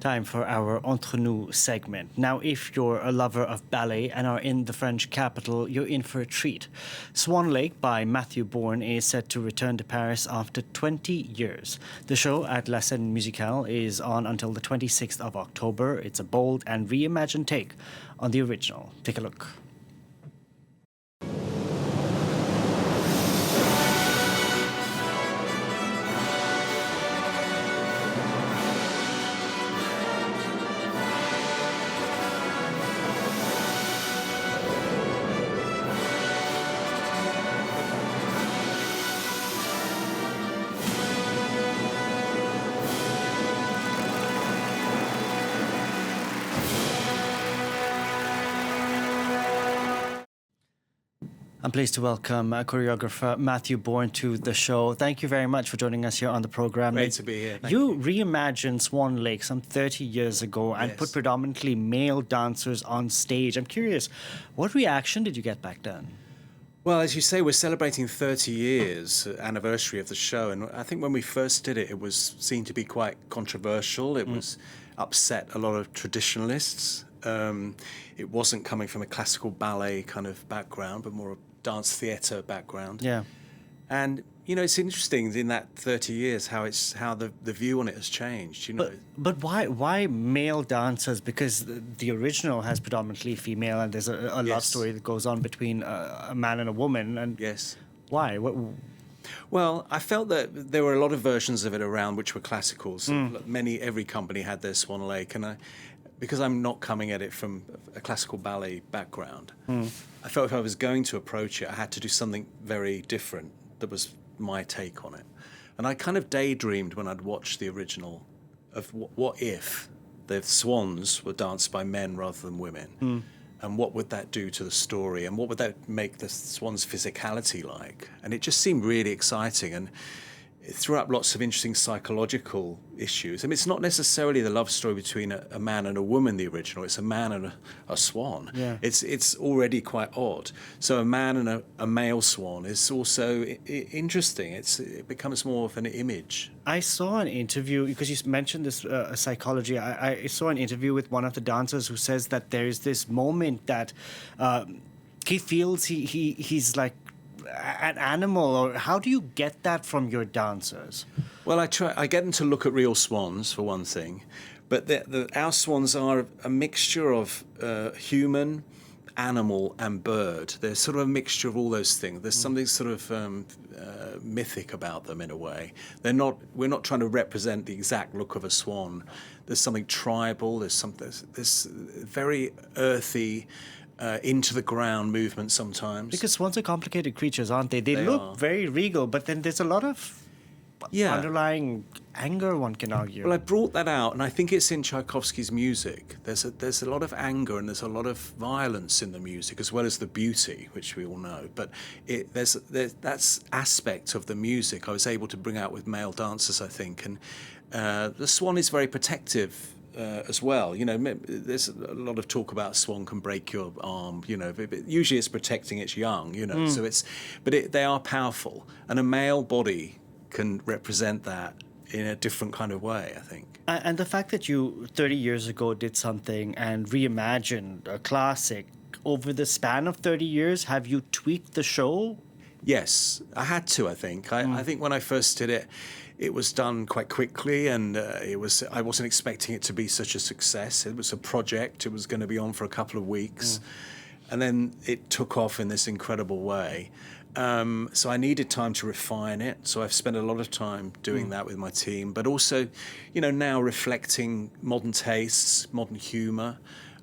Time for our Entre Nous segment. Now, if you're a lover of ballet and are in the French capital, you're in for a treat. Swan Lake by Matthew Bourne is set to return to Paris after 20 years. The show at La Scène Musicale is on until the 26th of October. It's a bold and reimagined take on the original. Take a look. I'm pleased to welcome choreographer Matthew Bourne to the show. Thank you very much for joining us here on the program. Great to be here. You reimagined Swan Lake some 30 years ago and put predominantly male dancers on stage. I'm curious, what reaction did you get back then? Well, as you say, we're celebrating 30 years anniversary of the show, and I think when we first did it, it was seen to be quite controversial. It was upset a lot of traditionalists. It wasn't coming from a classical ballet kind of background, but more a dance theatre background. Yeah. And, you know, it's interesting in that 30 years how the view on it has changed, you know. But why male dancers? Because the original has predominantly female, and there's a love story that goes on between a man and a woman. And why? Well, I felt that there were a lot of versions of it around which were classicals. Every company had their Swan Lake, and because I'm not coming at it from a classical ballet background, I felt if I was going to approach it, I had to do something very different that was my take on it. And I kind of daydreamed when I'd watched the original of what if the swans were danced by men rather than women? And what would that do to the story? And what would that make the swans' physicality like? And it just seemed really exciting. And it threw up lots of interesting psychological issues. I mean, it's not necessarily the love story between a man and a woman, the original. It's a man and a swan. Yeah. It's already quite odd. So a man and a male swan is also interesting. It becomes more of an image. I saw an interview, because you mentioned this psychology. I saw an interview with one of the dancers who says that there's this moment that he feels he's like an animal. Or how do you get that from your dancers? Well, I get them to look at real swans, for one thing, but our swans are a mixture of human, animal and bird. They're sort of a mixture of all those things. There's something sort of mythic about them in a way. We're not trying to represent the exact look of a swan. There's something tribal. There's this very earthy, into the ground movement sometimes. Because swans are complicated creatures, aren't they? They look very regal, but then there's a lot of underlying anger, one can argue. Well, I brought that out, and I think it's in Tchaikovsky's music. There's a lot of anger and there's a lot of violence in the music, as well as the beauty, which we all know. But there's that aspect of the music I was able to bring out with male dancers, I think. And the swan is very protective as well. You know, there's a lot of talk about a swan can break your arm, you know, but usually it's protecting its young, you know, they are powerful, and a male body can represent that in a different kind of way, I think. And the fact that you 30 years ago did something and reimagined a classic over the span of 30 years, have you tweaked the show? Yes, I had to, I think. I think when I first did it, it was done quite quickly, and I wasn't expecting it to be such a success. It was a project. It was going to be on for a couple of weeks. And then it took off in this incredible way. So I needed time to refine it. So I've spent a lot of time doing that with my team, but also, you know, now reflecting modern tastes, modern humour.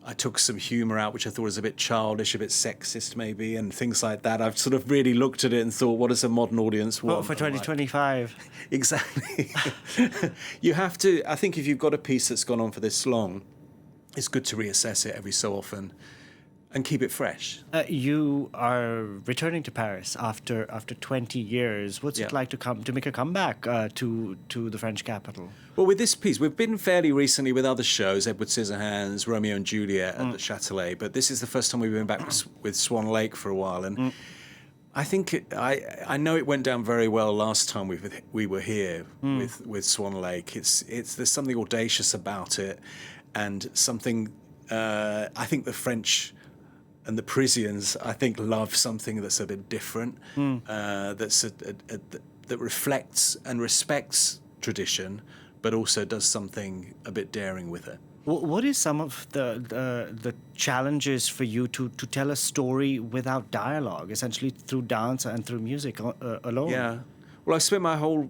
I took some humour out, which I thought was a bit childish, a bit sexist maybe, and things like that. I've sort of really looked at it and thought, what does a modern audience want? Well, for 2025. Exactly. You have to, I think if you've got a piece that's gone on for this long, it's good to reassess it every so often and keep it fresh. You are returning to Paris after 20 years. What's it like to make a comeback to the French capital? Well, with this piece, we've been fairly recently with other shows, Edward Scissorhands, Romeo and Juliet at the Châtelet, but this is the first time we've been back with Swan Lake for a while. And I think I know it went down very well last time we were here with Swan Lake. There's something audacious about it, and something I think the French and the Parisians love something that's a bit different, that reflects and respects tradition, but also does something a bit daring with it. What is some of the challenges for you to tell a story without dialogue, essentially through dance and through music alone? Yeah. Well, I spent my whole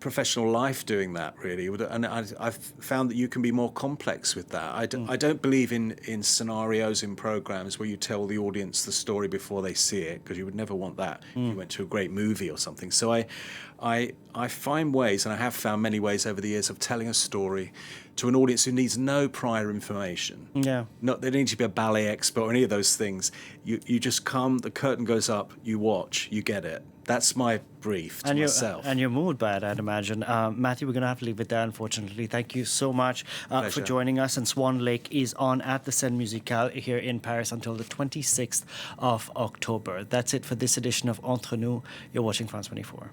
professional life doing that, really, and I've found that you can be more complex with that. I don't believe in scenarios in programs where you tell the audience the story before they see it, because you would never want that if you went to a great movie or something. So I find ways, and I have found many ways over the years, of telling a story to an audience who needs no prior information. Yeah. They don't need to be a ballet expert or any of those things. You just come, the curtain goes up, you watch, you get it. That's my brief to myself. And you're moved by it, I'd imagine. Matthew, we're going to have to leave it there, unfortunately. Thank you so much for joining us. And Swan Lake is on at the Scène Musicale here in Paris until the 26th of October. That's it for this edition of Entre Nous. You're watching France 24.